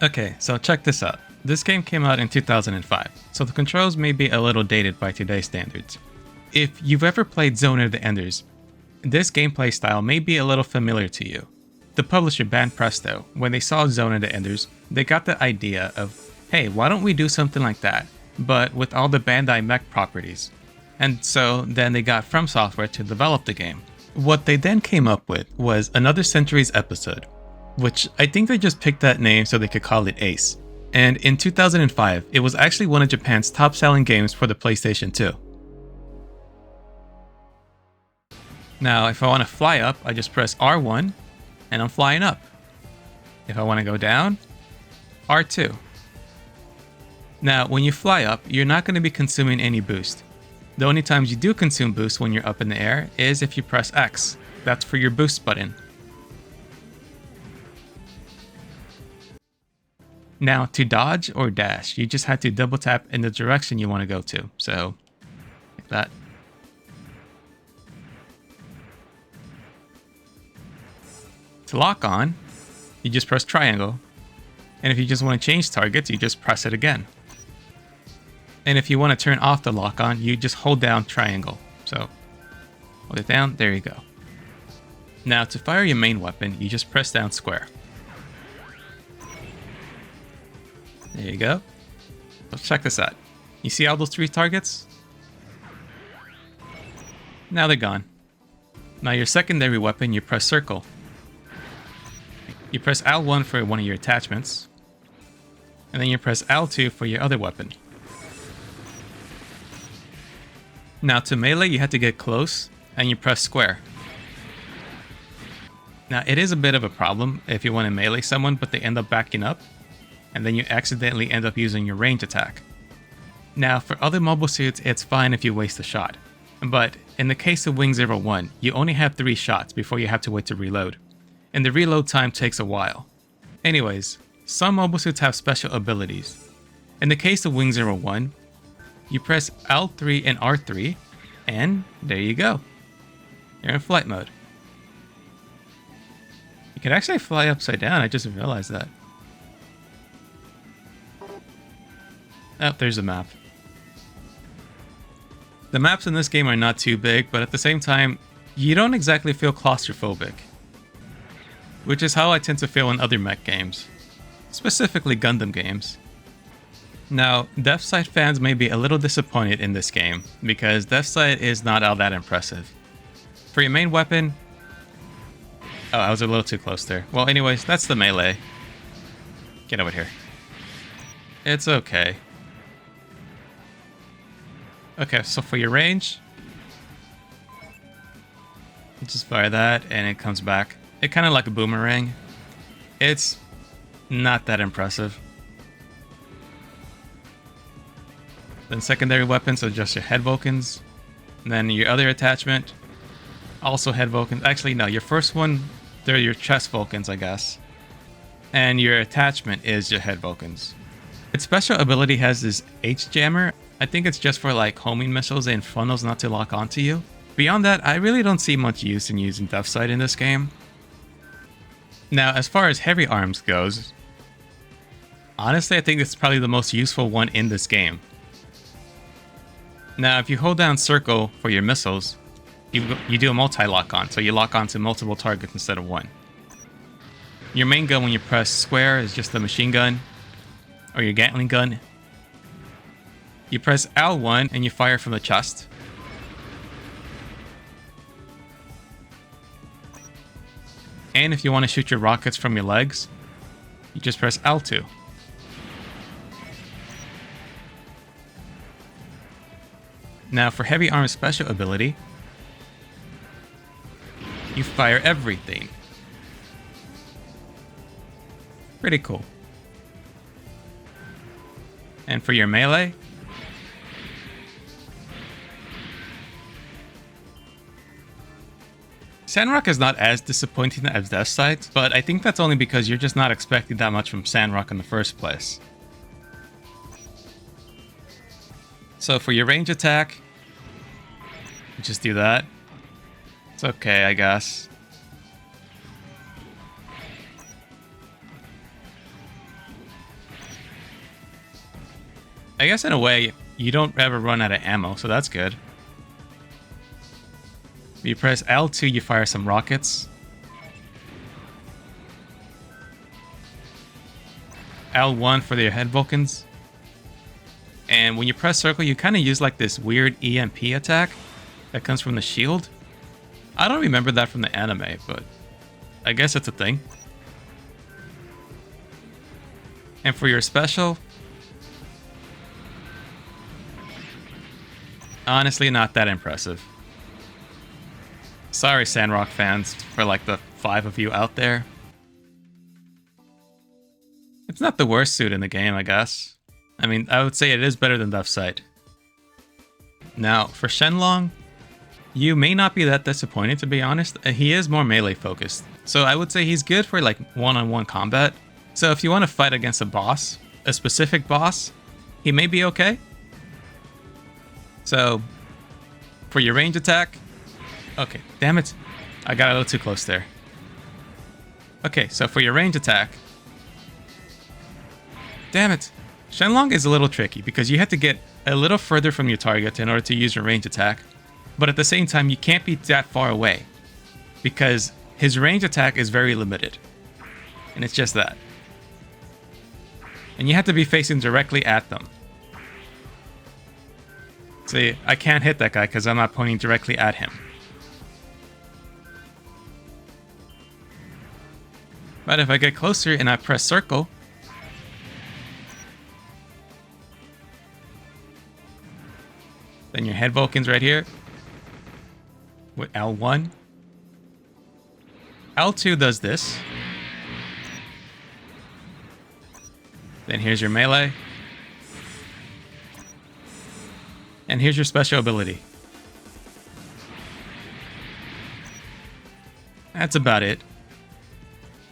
Okay, so check this out. This game came out in 2005, so the controls may be a little dated by today's standards. If you've ever played Zone of the Enders, this gameplay style may be a little familiar to you. The publisher Band Presto, when they saw Zone of the Enders, they got the idea of, hey, why don't we do something like that, but with all the Bandai mech properties? And so then they got From Software to develop the game. What they then came up with was Another Century's Episode, which I think they just picked that name so they could call it Ace. And in 2005, it was actually one of Japan's top-selling games for the PlayStation 2. Now, if I want to fly up, I just press R1, and I'm flying up. If I want to go down, R2. Now, when you fly up, you're not going to be consuming any boost. The only times you do consume boost when you're up in the air is if you press X. That's for your boost button. Now, to dodge or dash, you just have to double tap in the direction you want to go to. So, like that. To lock on, you just press triangle. And if you just want to change targets, you just press it again. And if you want to turn off the lock on, you just hold down triangle. So, hold it down, there you go. Now, to fire your main weapon, you just press down square. There you go. Let's check this out. You see all those 3 targets? Now they're gone. Now your secondary weapon, you press circle. You press L1 for one of your attachments. And then you press L2 for your other weapon. Now to melee, you have to get close, and you press square. Now it is a bit of a problem if you want to melee someone, but they end up backing up, and then you accidentally end up using your range attack. Now for other mobile suits, it's fine if you waste a shot. But in the case of Wing 01, you only have 3 shots before you have to wait to reload. And the reload time takes a while. Anyways, some mobile suits have special abilities. In the case of Wing 01, you press L3 and R3, and there you go. You're in flight mode. You can actually fly upside down, I just realized that. Oh, there's a map. The maps in this game are not too big, but at the same time, you don't exactly feel claustrophobic. Which is how I tend to feel in other mech games. Specifically Gundam games. Now, Deathsight fans may be a little disappointed in this game, because Deathsight is not all that impressive. For your main weapon... Oh, I was a little too close there. Well, anyways, that's the melee. Get over here. It's okay. Okay, so for your range... you just fire that, and it comes back. It's kind of like a boomerang. It's not that impressive. Then secondary weapons are just your head Vulcans. And then your other attachment, also head Vulcans. Actually, no, your first one, they're your chest Vulcans, I guess. And your attachment is your head Vulcans. Its special ability has this H-jammer. I think it's just for like homing missiles and funnels not to lock onto you. Beyond that, I really don't see much use in using Deathsight in this game. Now, as far as heavy arms goes, honestly, I think it's probably the most useful one in this game. Now, if you hold down circle for your missiles, you do a multi-lock on, so you lock onto multiple targets instead of one. Your main gun when you press square is just the machine gun, or your Gatling gun. You press L1 and you fire from the chest. And if you want to shoot your rockets from your legs, you just press L2. Now for heavy arms special ability, you fire everything. Pretty cool. And for your melee, Sandrock is not as disappointing as Deathsight, but I think that's only because you're just not expecting that much from Sandrock in the first place. So for your range attack, you just do that. It's okay, I guess. I guess in a way, you don't ever run out of ammo, so that's good. You press L2, you fire some rockets. L1 for your head Vulcans. And when you press circle, you kind of use like this weird EMP attack that comes from the shield. I don't remember that from the anime, but I guess it's a thing. And for your special, honestly, not that impressive. Sorry, Sandrock fans, for like the 5 of you out there. It's not the worst suit in the game, I guess. I mean, I would say it is better than Left Sight. Now, for Shenlong, you may not be that disappointed, to be honest. He is more melee focused. So I would say he's good for like one-on-one combat. So if you want to fight against a boss, a specific boss, he may be okay. So, for your range attack... Okay, damn it. I got a little too close there. Okay, so for your range attack... Damn it. Shenlong is a little tricky because you have to get a little further from your target in order to use your range attack. But at the same time, you can't be that far away because his range attack is very limited. And it's just that. And you have to be facing directly at them. See, I can't hit that guy because I'm not pointing directly at him. But if I get closer and I press circle, then your head Vulcan's right here with L1. L2 does this. Then here's your melee. And here's your special ability. That's about it.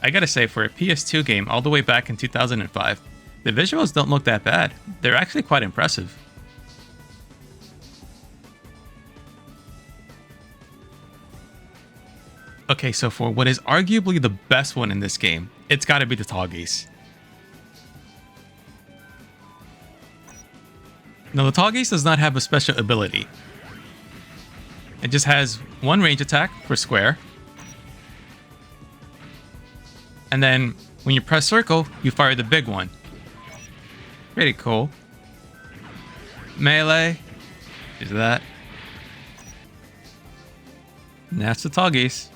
I gotta say, for a PS2 game all the way back in 2005, the visuals don't look that bad. They're actually quite impressive. Okay, so for what is arguably the best one in this game, it's gotta be the Tallgeese. Now, the Tallgeese does not have a special ability. It just has one range attack for square. And then, when you press circle, you fire the big one. Pretty cool. Melee. Is that. And that's the Tallgeese.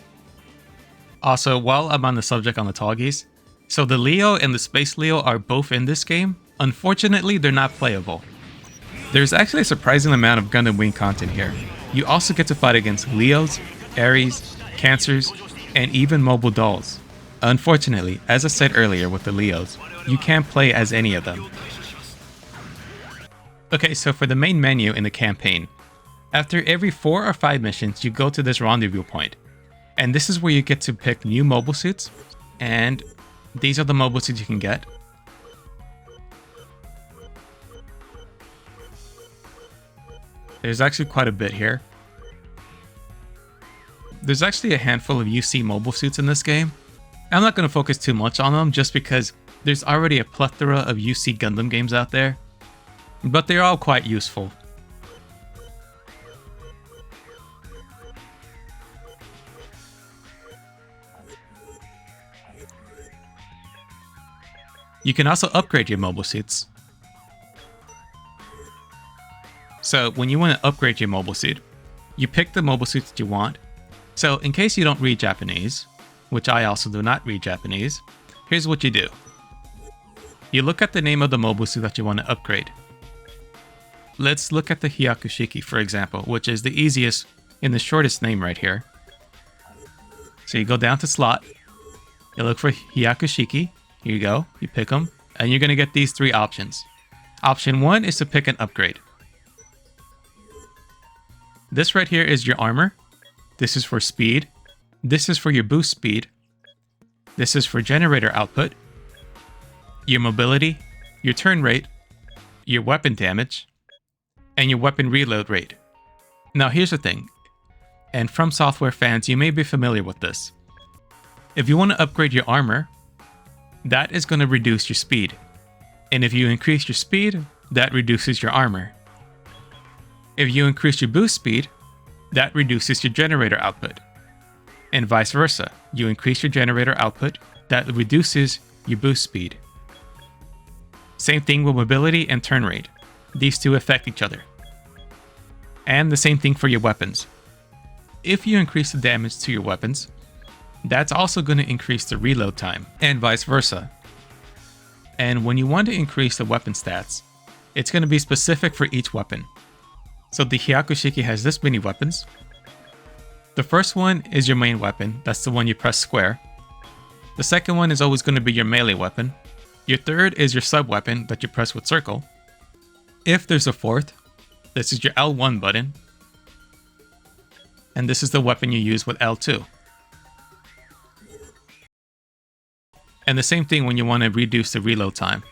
Also, while I'm on the subject on the Tallgeese, so the Leo and the Space Leo are both in this game. Unfortunately, they're not playable. There's actually a surprising amount of Gundam Wing content here. You also get to fight against Leos, Aries, Cancers, and even mobile dolls. Unfortunately, as I said earlier with the Leos, you can't play as any of them. Okay, so for the main menu in the campaign, after every 4 or 5 missions, you go to this rendezvous point. And this is where you get to pick new mobile suits, and these are the mobile suits you can get. There's actually quite a bit here. There's actually a handful of UC mobile suits in this game. I'm not going to focus too much on them just because there's already a plethora of UC Gundam games out there, but they're all quite useful. You can also upgrade your mobile suits. So when you want to upgrade your mobile suit, you pick the mobile suit that you want. So in case you don't read Japanese, which I also do not read Japanese, here's what you do. You look at the name of the mobile suit that you want to upgrade. Let's look at the Hyakushiki, for example, which is the easiest and the shortest name right here. So you go down to slot, you look for Hyakushiki, here you go, you pick them, and you're going to get these 3 options. Option 1 is to pick an upgrade. This right here is your armor. This is for speed. This is for your boost speed. This is for generator output. Your mobility, your turn rate, your weapon damage, and your weapon reload rate. Now here's the thing, and From Software fans, you may be familiar with this. If you want to upgrade your armor, that is going to reduce your speed. And if you increase your speed, that reduces your armor. If you increase your boost speed, that reduces your generator output. And vice versa, you increase your generator output, that reduces your boost speed. Same thing with mobility and turn rate. These two affect each other. And the same thing for your weapons. If you increase the damage to your weapons, that's also going to increase the reload time, and vice versa. And when you want to increase the weapon stats, it's going to be specific for each weapon. So the Hyakushiki has this many weapons. The first one is your main weapon, that's the one you press square. The second one is always going to be your melee weapon. Your third is your sub weapon that you press with circle. If there's a fourth, this is your L1 button. And this is the weapon you use with L2. And the same thing when you want to reduce the reload time.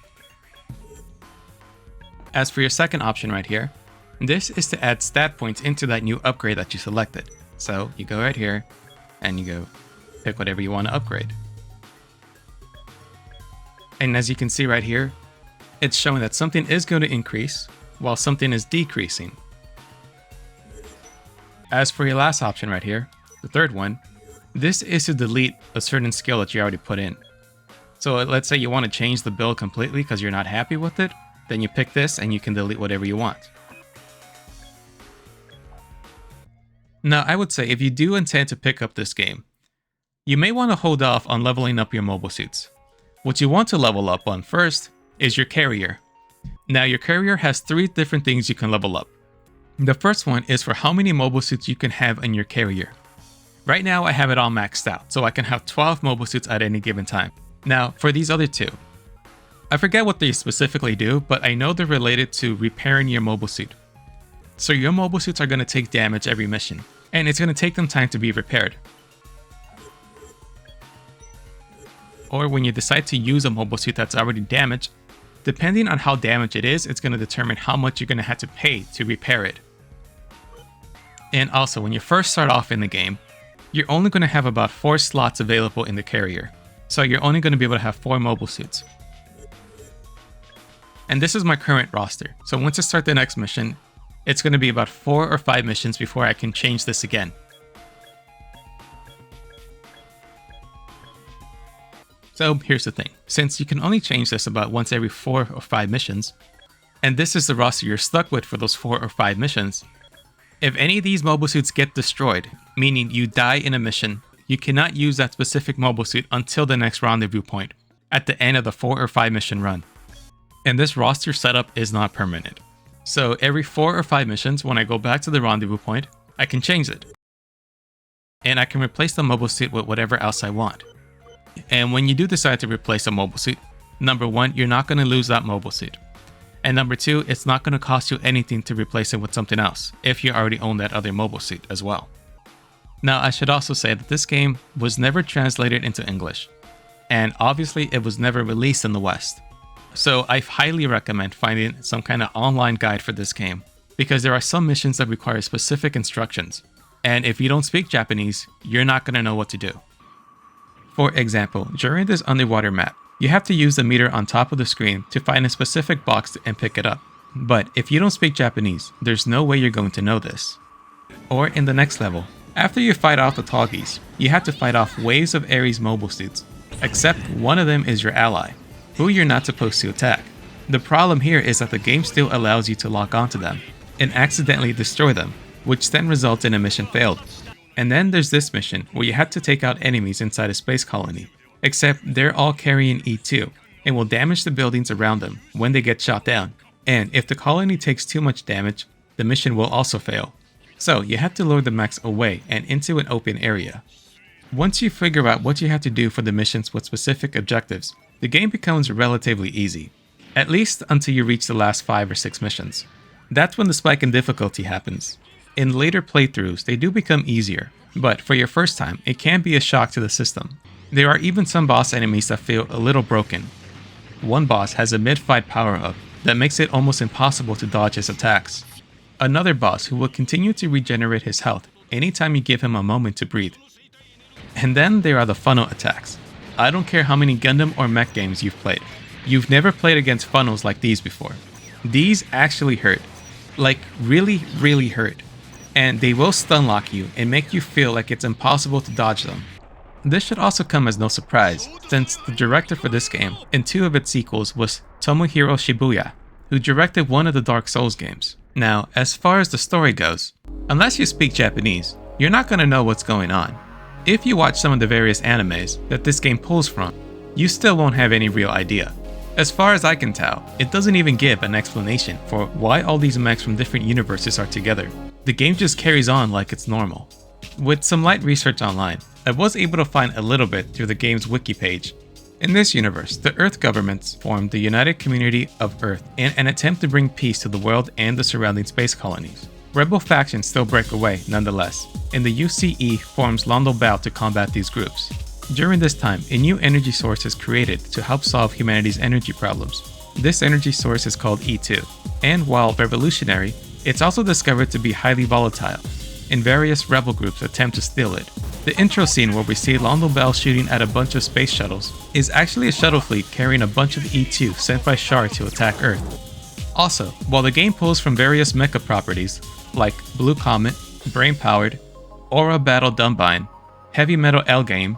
As for your second option right here, this is to add stat points into that new upgrade that you selected. So you go right here and you go pick whatever you want to upgrade. And as you can see right here, it's showing that something is going to increase while something is decreasing. As for your last option right here, the third one, this is to delete a certain skill that you already put in. So let's say you want to change the build completely because you're not happy with it, then you pick this and you can delete whatever you want. Now I would say if you do intend to pick up this game, you may want to hold off on leveling up your mobile suits. What you want to level up on first is your carrier. Now your carrier has 3 different things you can level up. The first one is for how many mobile suits you can have in your carrier. Right now I have it all maxed out, so I can have 12 mobile suits at any given time. Now for these other 2, I forget what they specifically do, but I know they're related to repairing your mobile suit. So your mobile suits are going to take damage every mission, and it's going to take them time to be repaired. Or when you decide to use a mobile suit that's already damaged, depending on how damaged it is, it's going to determine how much you're going to have to pay to repair it. And also, when you first start off in the game, you're only going to have about 4 slots available in the carrier. So you're only going to be able to have 4 mobile suits. And this is my current roster. So once I start the next mission, it's going to be about 4 or 5 missions before I can change this again. So here's the thing, since you can only change this about once every 4 or 5 missions, and this is the roster you're stuck with for those 4 or 5 missions, if any of these mobile suits get destroyed, meaning you die in a mission, you cannot use that specific mobile suit until the next rendezvous point, at the end of the 4 or 5 mission run. And this roster setup is not permanent. So every 4 or 5 missions, when I go back to the rendezvous point, I can change it. And I can replace the mobile suit with whatever else I want. And when you do decide to replace a mobile suit, number 1, you're not going to lose that mobile suit. And number 2, it's not going to cost you anything to replace it with something else, if you already own that other mobile suit as well. Now I should also say that this game was never translated into English, and obviously it was never released in the West. So I highly recommend finding some kind of online guide for this game, because there are some missions that require specific instructions, and if you don't speak Japanese, you're not going to know what to do. For example, during this underwater map, you have to use the meter on top of the screen to find a specific box and pick it up. But if you don't speak Japanese, there's no way you're going to know this. Or in the next level, after you fight off the Toggies, you have to fight off waves of Ares mobile suits, except one of them is your ally, who you're not supposed to attack. The problem here is that the game still allows you to lock onto them, and accidentally destroy them, which then results in a mission failed. And then there's this mission where you have to take out enemies inside a space colony, except they're all carrying E2 and will damage the buildings around them when they get shot down. And if the colony takes too much damage, the mission will also fail. So you have to lure the mechs away and into an open area. Once you figure out what you have to do for the missions with specific objectives, the game becomes relatively easy, at least until you reach the last 5 or 6 missions. That's when the spike in difficulty happens. In later playthroughs, they do become easier, but for your first time, it can be a shock to the system. There are even some boss enemies that feel a little broken. One boss has a mid-fight power-up that makes it almost impossible to dodge his attacks. Another boss who will continue to regenerate his health anytime you give him a moment to breathe. And then there are the funnel attacks. I don't care how many Gundam or mech games you've played. You've never played against funnels like these before. These actually hurt. Like really, really hurt. And they will stun lock you and make you feel like it's impossible to dodge them. This should also come as no surprise, since the director for this game and 2 of its sequels was Tomohiro Shibuya, who directed one of the Dark Souls games. Now, as far as the story goes, unless you speak Japanese, you're not going to know what's going on. If you watch some of the various animes that this game pulls from, you still won't have any real idea. As far as I can tell, it doesn't even give an explanation for why all these mechs from different universes are together. The game just carries on like it's normal. With some light research online, I was able to find a little bit through the game's wiki page. In this universe, the Earth governments formed the United Community of Earth in an attempt to bring peace to the world and the surrounding space colonies. Rebel factions still break away nonetheless, and the A.C.E forms Rendezvous to combat these groups. During this time, a new energy source is created to help solve humanity's energy problems. This energy source is called E2, and while revolutionary, it's also discovered to be highly volatile, and various rebel groups attempt to steal it. The intro scene where we see Londo Bell shooting at a bunch of space shuttles is actually a shuttle fleet carrying a bunch of E2 sent by Char to attack Earth. Also, while the game pulls from various mecha properties like Blue Comet, Brain Powered, Aura Battle Dumbine, Heavy Metal L-Game,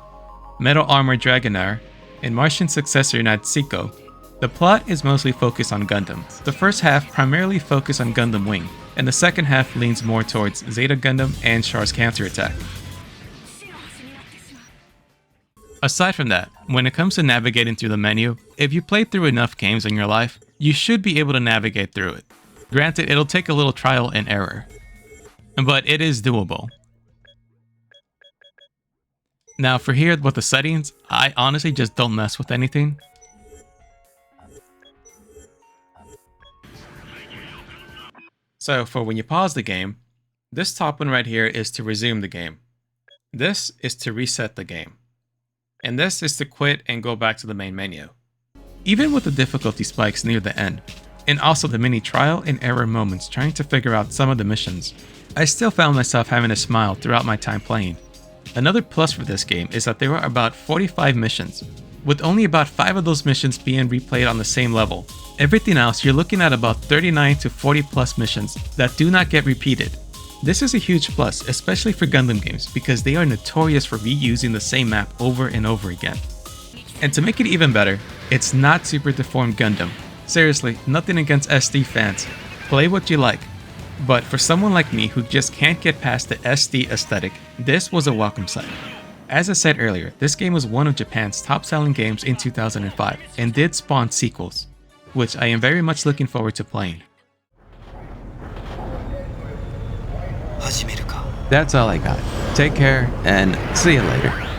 Metal Armor Dragonair, and Martian successor Natsuko, the plot is mostly focused on Gundam. The first half primarily focuses on Gundam Wing, and the second half leans more towards Zeta Gundam and Char's counterattack. Aside from that, when it comes to navigating through the menu, if you played through enough games in your life, you should be able to navigate through it. Granted, it'll take a little trial and error, but it is doable. Now for here with the settings, I honestly just don't mess with anything. So for when you pause the game, this top one right here is to resume the game. This is to reset the game. And this is to quit and go back to the main menu. Even with the difficulty spikes near the end, and also the many trial and error moments trying to figure out some of the missions, I still found myself having a smile throughout my time playing. Another plus for this game is that there are about 45 missions, with only about 5 of those missions being replayed on the same level. Everything else, you're looking at about 39 to 40 plus missions that do not get repeated. This is a huge plus, especially for Gundam games, because they are notorious for reusing the same map over and over again. And to make it even better, it's not super deformed Gundam. Seriously, nothing against SD fans. Play what you like. But for someone like me who just can't get past the SD aesthetic, this was a welcome sight. As I said earlier, this game was one of Japan's top-selling games in 2005 and did spawn sequels, which I am very much looking forward to playing. That's all I got. Take care and see you later.